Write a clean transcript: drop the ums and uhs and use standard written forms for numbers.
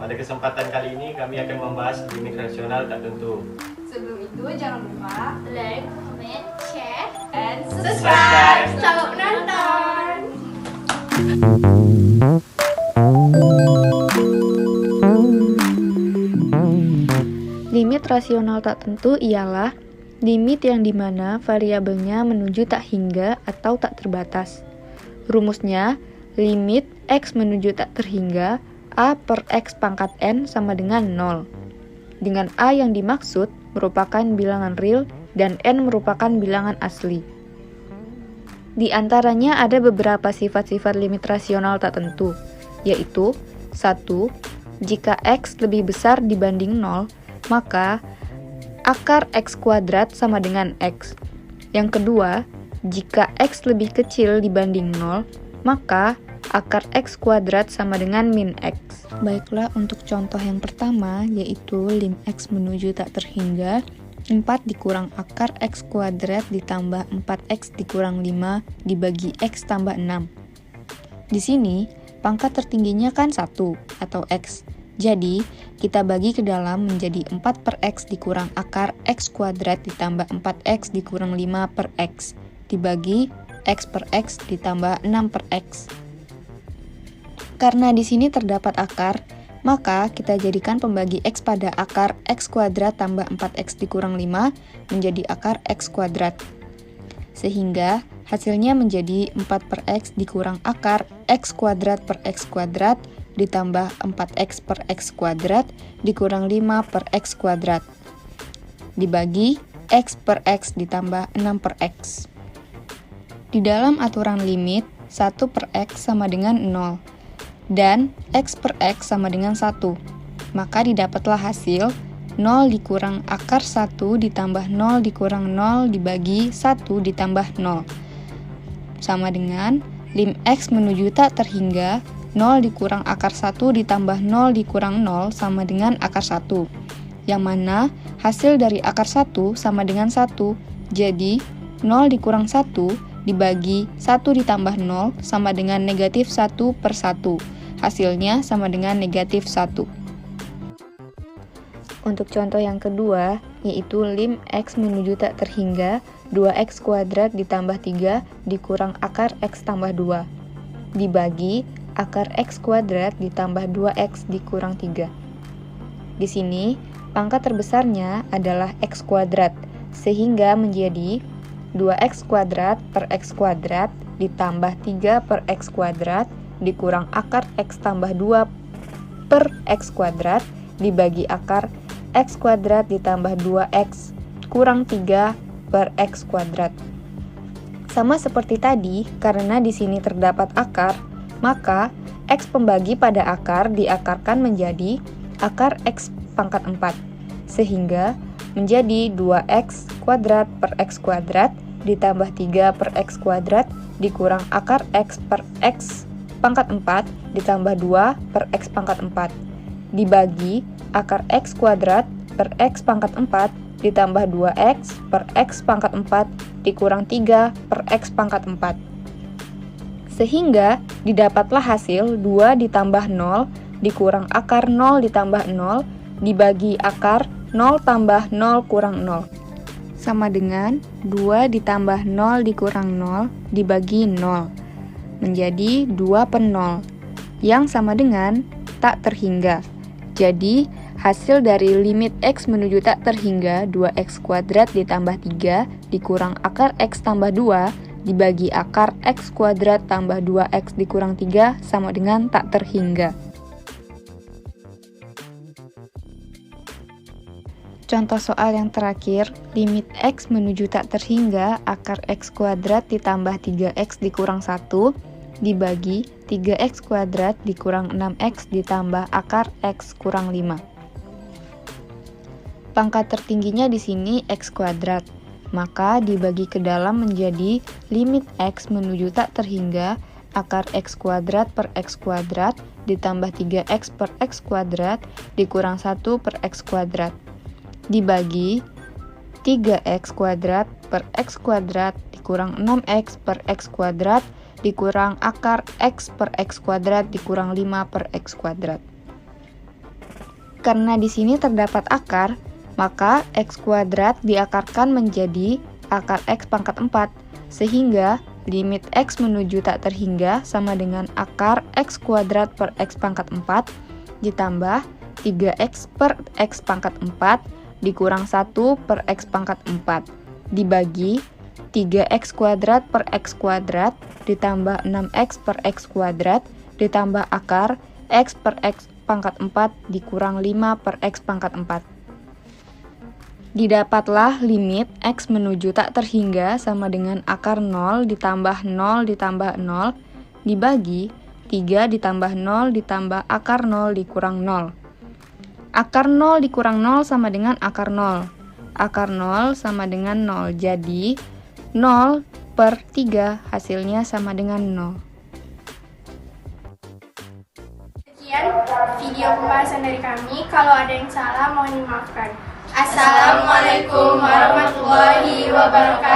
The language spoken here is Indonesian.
Pada kesempatan kali ini kami akan membahas limit rasional tak tentu. Sebelum itu jangan lupa Like, comment, share, and Subscribe. Selamat menonton. Limit rasional tak tentu ialah limit yang dimana variabelnya menuju tak hingga atau tak terbatas. Rumusnya, limit x menuju tak terhingga a per x pangkat n sama dengan 0. Dengan a yang dimaksud merupakan bilangan real dan n merupakan bilangan asli. Di antaranya ada beberapa sifat-sifat limit rasional tak tentu, yaitu 1. Jika x lebih besar dibanding 0, maka akar x kuadrat sama dengan x. Yang kedua, jika x lebih kecil dibanding 0, maka akar x kuadrat sama dengan min x. Baiklah, untuk contoh yang pertama, yaitu lim x menuju tak terhingga 4 dikurang akar x kuadrat ditambah 4x dikurang 5 dibagi x tambah 6. Di sini, pangkat tertingginya kan 1 atau x. Jadi, kita bagi ke dalam menjadi 4 per x dikurang akar x kuadrat ditambah 4x dikurang 5 per x dibagi x per x ditambah 6 per x. Karena di sini terdapat akar, maka kita jadikan pembagi x pada akar x kuadrat tambah 4x dikurang 5 menjadi akar x kuadrat. Sehingga hasilnya menjadi 4 per x dikurang akar x kuadrat per x kuadrat ditambah 4x per x kuadrat dikurang 5 per x kuadrat dibagi x per x ditambah 6 per x. Di dalam aturan limit, 1 per x sama dengan 0 dan x per x sama dengan 1. Maka didapatlah hasil 0 dikurang akar 1 ditambah 0 dikurang 0 dibagi 1 ditambah 0 sama dengan lim x menuju tak terhingga 0 dikurang akar 1 ditambah 0 dikurang 0 sama dengan akar 1, yang mana hasil dari akar 1 sama dengan 1, jadi 0 dikurang 1 dibagi 1 ditambah 0 sama dengan negatif 1 per 1. Hasilnya sama dengan negatif 1. Untuk contoh yang kedua, yaitu lim x menuju tak terhingga 2x kuadrat ditambah 3 dikurang akar x tambah 2 dibagi akar x kuadrat ditambah 2x dikurang 3. Di sini, pangkat terbesarnya adalah x kuadrat, sehingga menjadi 2x kuadrat per x kuadrat ditambah 3 per x kuadrat dikurang akar x tambah 2 per x kuadrat dibagi akar x kuadrat ditambah 2x kurang 3 per x kuadrat. Sama seperti tadi, karena di sini terdapat akar, maka x pembagi pada akar diakarkan menjadi akar x pangkat 4, sehingga menjadi 2x kuadrat per x kuadrat ditambah 3 per x kuadrat dikurang akar x per x pangkat 4 ditambah 2 per x pangkat 4 dibagi akar x kuadrat per x pangkat 4 ditambah 2x per x pangkat 4 dikurang 3 per x pangkat 4. Sehingga didapatlah hasil 2 ditambah 0 dikurang akar 0 ditambah 0 dibagi akar 0 tambah 0 kurang 0 sama dengan 2 ditambah 0 dikurang 0 dibagi 0 menjadi 2 per 0 yang sama dengan tak terhingga. Jadi hasil dari limit x menuju tak terhingga 2x kuadrat ditambah 3 dikurang akar x tambah 2 dibagi akar x kuadrat tambah 2x dikurang 3 sama dengan tak terhingga. Contoh soal yang terakhir, limit x menuju tak terhingga akar x kuadrat ditambah 3x dikurang 1 dibagi 3x kuadrat dikurang 6x ditambah akar x kurang 5. Pangkat tertingginya di sini x kuadrat, maka dibagi ke dalam menjadi limit x menuju tak terhingga akar x kuadrat per x kuadrat ditambah 3x per x kuadrat dikurang 1 per x kuadrat dibagi 3x kuadrat per x kuadrat dikurang 6x per x kuadrat dikurang akar x per x kuadrat dikurang 5 per x kuadrat. karena di sini terdapat akar, maka X kuadrat diakarkan menjadi akar X pangkat 4, sehingga limit X menuju tak terhingga sama dengan akar X kuadrat per X pangkat 4 ditambah 3X per X pangkat 4 dikurang 1 per X pangkat 4 dibagi 3X kuadrat per X kuadrat ditambah 6X per X kuadrat ditambah akar X per X pangkat 4 dikurang 5 per X pangkat 4. Didapatlah limit X menuju tak terhingga sama dengan akar 0 ditambah 0 ditambah 0 dibagi 3 ditambah 0 ditambah akar 0 dikurang 0. Akar 0 dikurang 0 sama dengan akar 0. Akar 0 sama dengan 0, jadi 0 per 3 hasilnya sama dengan 0. Sekian video pembahasan dari kami. Kalau ada yang salah mohon dimaafkan. Assalamualaikum warahmatullahi wabarakatuh.